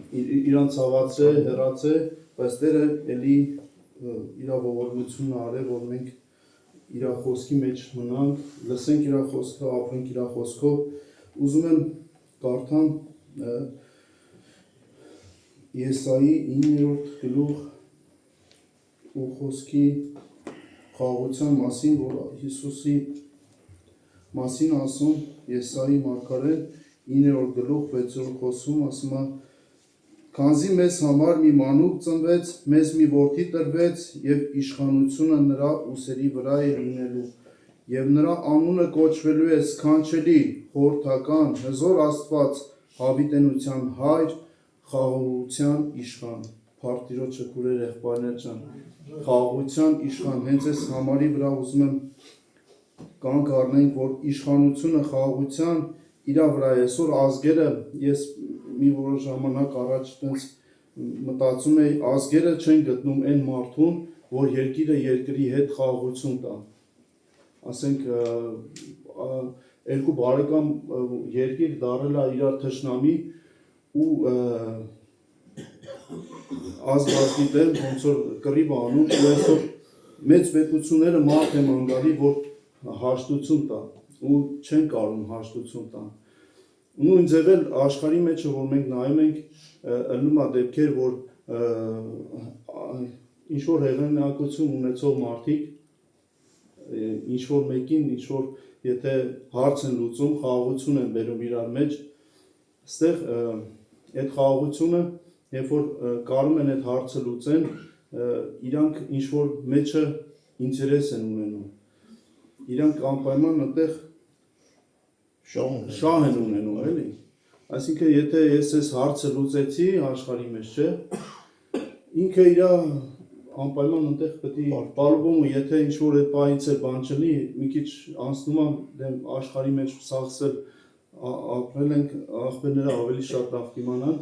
իրանց ցավացե, հեռացե, բայց Տերը էլի իր ողորմությունն արե, որ մենք իր խոսքի մեջ մնանք, լսենք իր խոսքը, ապրենք իր խոսքով։ Ուզում եմ կարդամ Եսայի 9-րդ գլուխ ու խոսքի խաղաղության մասին, որ Հիսուսի մասին ասում Եսայի մարգարեն 9-րդ գլուխ 6-րդ խոսքում ասում է. «Քանզի մեզ համար մի մանուկ ծնվեց, մեզ մի որդի տրվեց, և իշխանությունը նրա ուսերի վրա է լինելու, և նրա անունը կոչվելու է սքանչելի, խորհրդական, հզոր Աստված, հավիտենության հայր, խաղաղության իշխան»։ Փառք Տիրոջը քուրեր եղբայրներ ջան, խաղաղության իշխան, հենց այս համարի վրա ուզում եմ կանգ առնենք, որ իշխանությունը խաղաղության իր վրա է։ Այսօր ազգերը, ես մի որոշ ժամանակ առաջ մտածում էի, ազգերը չեն գտնում այն մարդուն, որ երկիրը երկրի հետ խաղաղություն տա։ Ասենք երկու բարեկամ երկիր դարել է իրար թշնամի ու ազգի դեմ ոնց որ կռիվ անում, ու այսօր մեծ պետությունները մարդ են անգալի, որ հաշտություն տա, ու չեն կարող հաշտություն տան։ Նույն ձևել աշխարհի մեջ որ մենք նայում ենք, ըլնում է դեպքեր, որ ինչ որ հեղինակություն ունեցող մարդիկ, ինչ որ մեկին, ինչ որ եթե հարց են լուծում, խաղաղություն են բերում իրար մեջ, այստեղ այդ խաղաղությունը, երբ որ կարում են այդ հարցը լուծեն, իրանք ինչ որ մեջը ինտերես են ունենում, իրանք անպայման այդտեղ շահ են ունենում, էլի։ Այսինքն, եթե ես այս հարցը լուծեցի աշխարհի մեջ, չէ, ինքը իր անպայման այնտեղ պետք է պարուբոմը, եթե ինչ որ այդ պահից է բան չլինի, մի քիչ անցնում եմ աշխարհի մեջ սաղսել ապրել ենք, աղբերները ավելի շատ լավ կիմանան,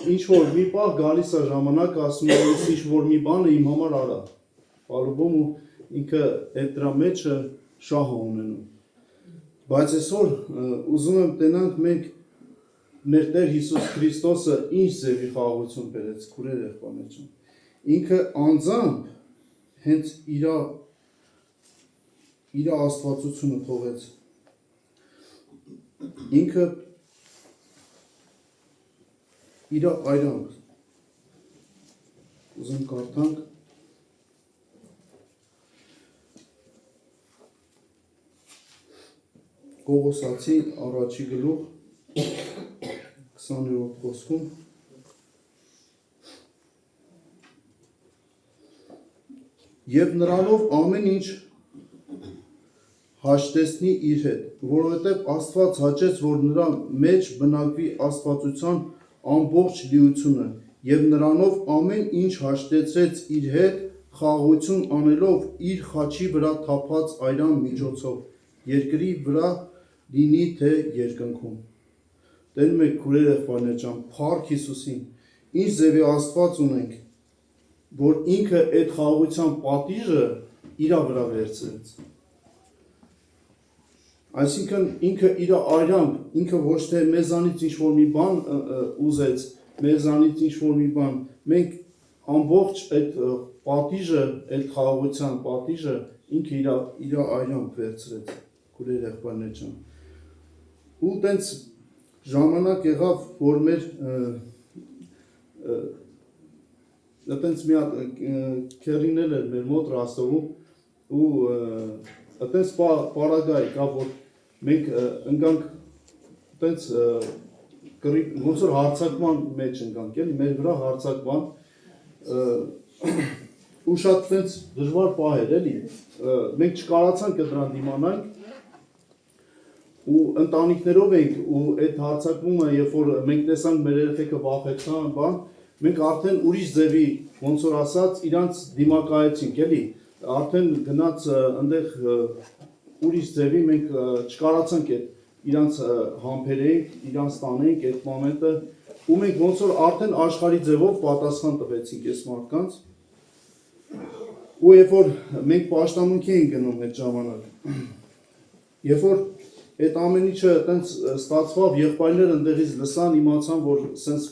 ինչ որ մի պահ գալիս է ժամանակ, ասում է, ինչ որ մի բանը իմ համար արա, պարուբոմը ինքը այդ դրա մեջը շահ ունենում։ Բայց այսօր ուզում եմ տենանք մենք մեր Տեր Հիսուս Քրիստոսը ինչ ձևի խաղաղություն բերեց, քուրեր եղբայրներ ջան։ Ինքը անձամբ հենց իր աստվածությունը թողեց։ Ինքը իր այրանք ուզում կարդանք Կողոսացի առաջի գլուխ 20-րդ խոսքում և նրանով ամեն ինչ հաշտեցնի իր հետ, որովհետև Աստված հաճեց, որ նրա մեջ բնակվի աստվածության ամբողջ լիությունը, և նրանով ամեն ինչ հաշտեցրեց իր հետ, խաղաղություն անելով իր խաչի վրա թափած այրան միջոցով, երկրի վրա լինի թե երկնքում։ Տենում եք քուրեր եղբայրներ ջան, փառք Հիսուսին, ինչ ձևի Աստված ունենք, որ ինքը այդ խաղաղության պատիժը իր վրա վերցրեց։ Այսինքն ինքը իր այրամբ, ինքը ոչ թե մեզանից ինչ որ մի բան ուզեց, մեզանից ինչ որ մի բան, մենք ամբողջ այդ պատիժը, այդ խաղաղության պատիժը ինքը իր այրամբ վերցրեց, քուրեր եղբայրներ ջան։ Ու տենց ժամանակ եղավ, որ մեր տենց մի հատ քերինել էր մեր մոտ Ռաստովում ու տենց պարագա եկավ, որ մենք ընկանք տենց ոնց որ հարցակման մեջ ընկանք, էլի, մեր վրա հարցակման ու շատ տենց դժվար պահ էր, էլի, մենք չկարացանք դրան դիմանանք ու ընտանիքներով ենք ու այդ հարցակումը, երբ որ մենք տեսանք մեր երեխեքը վախեցան, բան, մենք արդեն ուրիշ ձևի, ոնց որ ասած, իրանց դիմակայեցինք, էլի, արդեն գնաց այնտեղ ուրիշ ձևի մենք չկարացանք այդ իրանց համբերենք, իրանց տանենք այդ մոմենտը ու մենք ոնց որ արդեն աշխարհի ձևով պատասխան տվեցինք այս մարդկանց ու երբ որ մենք պաշտամունքի ենք գնում այդ ժամանակ, երբ որ այդ ամեն ինչը այտենց ստացվավ, եղբայրները ընդեղից լսան, իմացան, որ սենց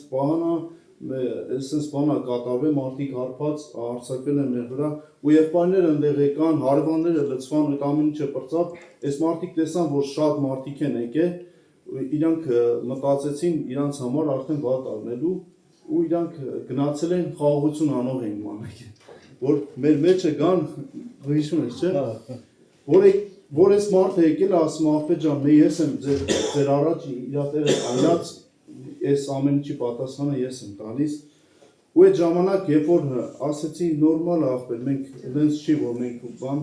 բանա կատարվե, մարդիկ հարբած, արձակվել են մեր վրա, ու եղբայրները ընդեղ եկան, հարևանները լցվան, այդ ամեն ինչը պրծավ, այս մարդիկ տեսան, որ շատ մարդիկ են եկել, իրանք մտածեցին իրանց համար արդեն վատ առնելու, ու իրանք գնացել են խաղաղություն անող են մանեք, որ մեր մեջը գան, հիշում ես, չէ, որ այս մարդը եկել է, ասում աղբետ ջան, ես եմ ձեր առաջ իրատերը այլած, այս ամեն ինչի պատասխանը ես եմ տալիս, ու այդ ժամանակ, երբ որ ասեցի նորմալ աղբետ, մենք դենց չի, որ մենք բան,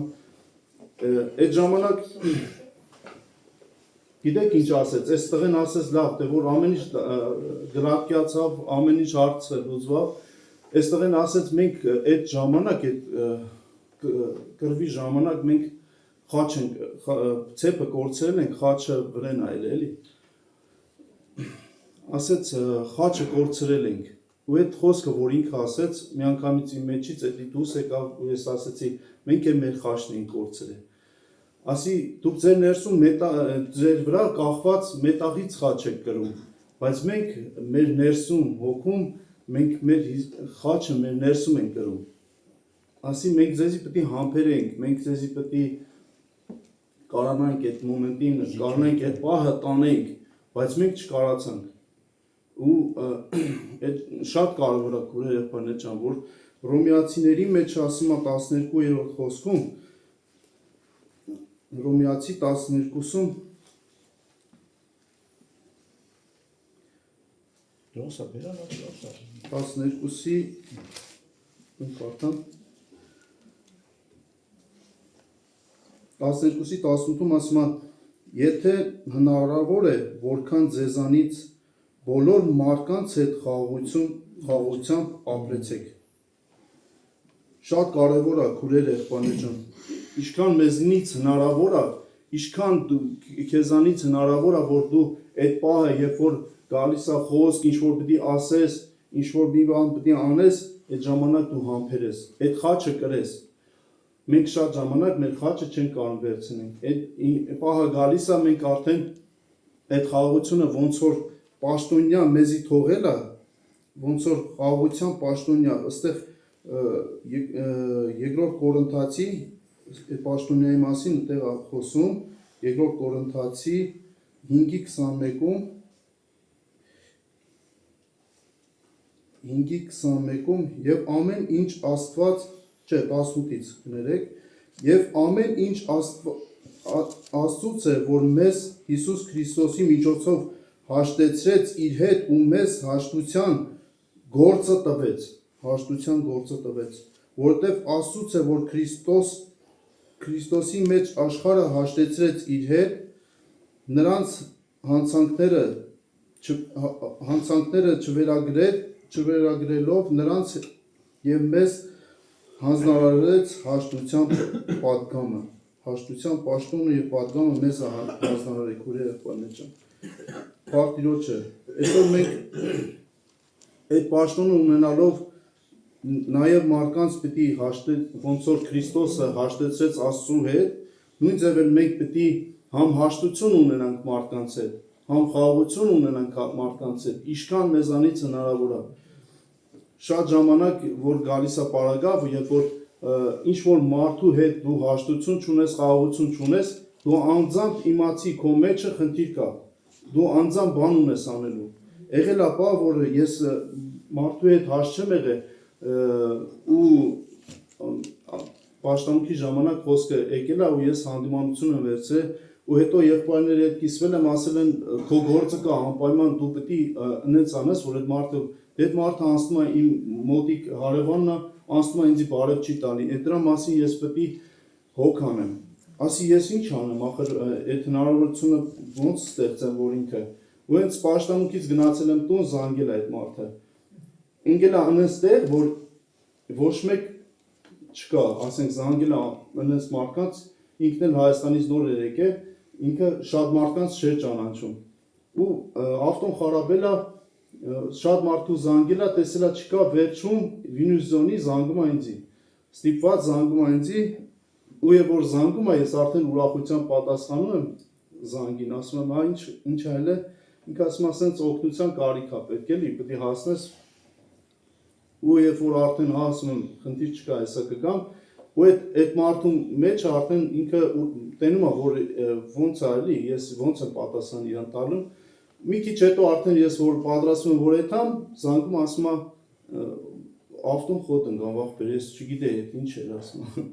այդ ժամանակ, գիտեք ինչ ասեց, այս տղեն ասեց լավ, թե որ ամեն ինչ գրակյացավ, ամեն ինչ հարցը լուծվավ, այս տղեն ասեց մենք այդ ժամանակ, այդ կրվի ժամանակ մենք խաչ ենք, ցեպը կորցրել ենք, խաչը վրեն այլ էլի, ասեց խաչը կորցրել ենք, ու այդ խոսքը, որ ինքը ասեց, մի անգամից իմ մեջից էդի դուս եկավ, ու ես ասեցի, մենք էլ մեր խաչն ենք կորցրել, ասի դուք ձեր ներսում ձեր վրա կախված մետաղից խաչ եք կրում, բայց մենք մեր ներսում հոգում, մենք մեր խաչը մեր ներսում ենք կրում, ասի մենք ձեզի պետք է համբերենք, մենք ձեզի պետք է կարանանք այդ մոմենտին, կարանանք այդ պահը տանենք, բայց մենք չկարացանք, ու շատ կարևոր է քուրեր եղբայրներ ջան, որ Հռոմեացիների մեջ ասում է 12-րդ խոսքում, Հռոմեացի 12-ում Դրոսա բերան, 12-ի կարդամ 12-ի 18-ում ասում է եթե հնարավոր է որքան ձեզանից բոլոր մարդկանց հետ խաղաղությամբ ապրեցեք շատ կարևոր է քուրեր եղբայրներ ջան Ինչքան մեզնից հնարավոր է, ինչքան քեզանից հնարավոր է, որ դու այդ պահը, երբ որ գալիս է խոսք, ինչ որ պիտի ասես, ինչ որ մի բան պիտի անես, այդ ժամանակ դու համբերես, այդ խաչը կրես։ Մենք շատ ժամանակ մեր խաչը չենք կարող վերցնենք։ Այդ պահը գալիս է, մենք արդեն այդ խաղաղությունը ոնց որ պաշտոնյա մեզի թողել է, ոնց որ խաղաղության պաշտոնյա, ըստեղ երկրորդ Կորինթացի Այդ պաշտոնյայի մասին այդտեղ է խոսում, երկրորդ Կորինթացի 5:21-ում եւ ամեն ինչ Աստված, չէ, 18-ից կներեք, եւ ամեն ինչ Աստծուց է, որ մեզ Հիսուս Քրիստոսի միջոցով հաշտեցրեց իր հետ ու մեզ հաշտության գործը տվեց, որտեւ Աստծուց է, որ Քրիստոսի մեջ աշխարհը հաշտեցրեց իր հետ, նրանց հանցանքները չվերագրելով նրանց եւ մեզ հանձնարարեց հաշտության պատգամը, հաշտության պաշտոնը եւ պատգամը մեզ հանձնարարեք քուրեր եղբայրներ ջան։ Փառք Տիրոջը։ Այսօր մենք այդ պաշտոնը ունենալով Նաև մարդկանց պիտի ոնց որ Քրիստոսը հաշտեցրեց Աստծու հետ, նույն ձևն մենք պիտի համ հաշտություն ունենանք մարդկանց հետ, համ խաղաղություն ունենանք մարդկանց հետ, ինչքան մեզանից հնարավոր է։ Շատ ժամանակ, որ գալիս է պարագայում, երբ որ ինչ որ մարդու հետ դու հաշտություն չունես, խաղաղություն չունես, դու անձամբ իմացի քո մեջը խնդիր կա, դու անձամբ բան ունես անելու։ Եղել է պահ, որ ես մարդու հետ հաշտ չեմ եղել ու պաշտամունքի ժամանակ խոսքը եկել է ու ես հանդիմանություն եմ վերցրել ու հետո եղբայրների հետ կիսվել եմ ասել են քո գործը կա անպայման դու պետք է այնպես անես որ այդ մարդը անցնում է իմ մոտիկ հարևանն է անցնում է ինձ բարև չի տալի այդ դրա մասին ես պետք է հոգ անեմ ասի ես ինչ անեմ ախր այդ հնարավորությունը ոնց ստեղծեմ որ ինքը ու հենց պաշտամունքից գնացել եմ տուն զանգել այդ մարդը ինքն է անստեղ որ ոչ մեկ չկա, ասենք զանգել է այնպես մարդկանց, ինքն էլ Հայաստանից նոր էր եկել, ինքը շատ մարդկանց չէր ճանաչում։ Ու ավտոն խարաբել է, շատ մարդու զանգել է, տեսել է չկա, վերջում վինյուզոնի զանգում է ինձի։ Ստիպված զանգում է ինձի, ու երբ որ զանգում է, ես արդեն ուրախությամբ պատասխանում եմ, զանգին, ասում եմ, ինչ այլ է, ինքը ասում ասենց օգնության կարիք է պետք էլի, պետք է հասնես ու երբ որ արդեն ասում եմ, խնդիր չկա, հեսա կգամ, ու այդ մարդու մեջ արդեն ինքը տենում է, որ ոնց է էլի, ես ոնց եմ պատասխան իրան տալու, մի քիչ հետո արդեն ես որ պատրաստում եմ, որ եթամ, զանգում ասում է, ավտոն խոտ ընկան, վախպեր, ես չգիտեի այդ ինչ էր ասում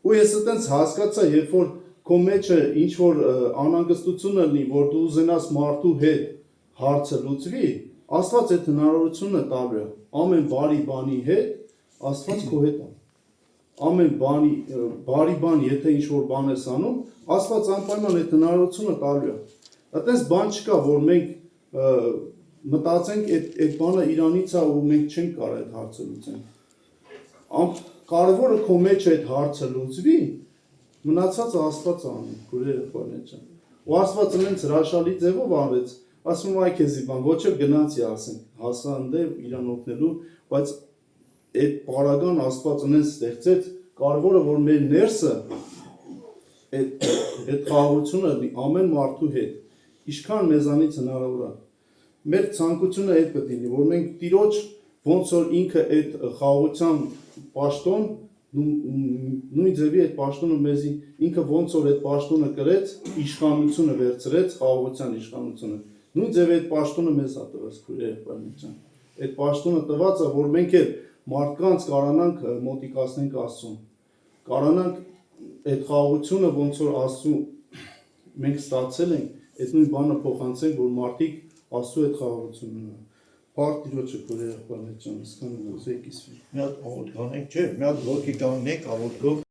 ու ես այտենց հասկացա, երբ որ քո մեջը ինչ որ անհանգստություն լինի, որ դու ուզենաս մարդու հետ հարցը լուծվի, Աստված այդ հնարավորությունը տալու է, ամեն բարի բանի հետ, Աստված քո հետ է, ամեն բարի բան, եթե ինչ որ բան ես անում, Աստված անպայման այդ հնարավորությունը տալու է, այտենց բան չկա, որ մենք մտածենք այդ բանը իրանից է ու մենք չենք կարող այդ հարցը լուծենք, կարևորը քո մեջ այդ հարցը լուծվի, մնացածը Աստված անի, քուրերը բանեջան։ Ու Աստված ինձ հրաշալի ձևով արեց, ասում եմ այ քեզի բան, ոչ էլ գնացի ասենք, հասա ընդեր իրան օգնելու, բայց այդ պարագան Աստված ինձ ստեղծեց, կարևորը որ մեր ներսը այդ խաղաղությունը ամեն մարդու հետ, ինչքան մեզանից հնարավոր է։ Մեր ցանկությունը այդ պետք է լինի, որ մենք Տիրոջ ոնց որ ինքը այդ խաղաղության պաշտոն նույն ձևի այդ պաշտոնը մեզի ինքը ոնց որ այդ պաշտոնը կրեց, իշխանությունը վերցրեց, խաղաղության իշխանությունը։ Նույն ձևի այդ պաշտոնը մեզ է տված քույրեր բանիջան։ Այդ պաշտոնը տված է, որ մենք էլ մարդկանց կարանանք մոտիկացնենք Աստծուն։ Կարանանք այդ խաղաղությունը ոնց որ Աստծու մենք ստացել ենք, այդ նույն բանը փոխանցենք, որ մարդիկ Աստծու այդ խաղաղությունն ունենան։ Բարդ Տիրոջը քույրեր բանիջան, սկան ուզեի կիսվի։ Մի հատ աղոթք անենք, չէ՞, մի հատ ոգի կանգնենք աղոթքով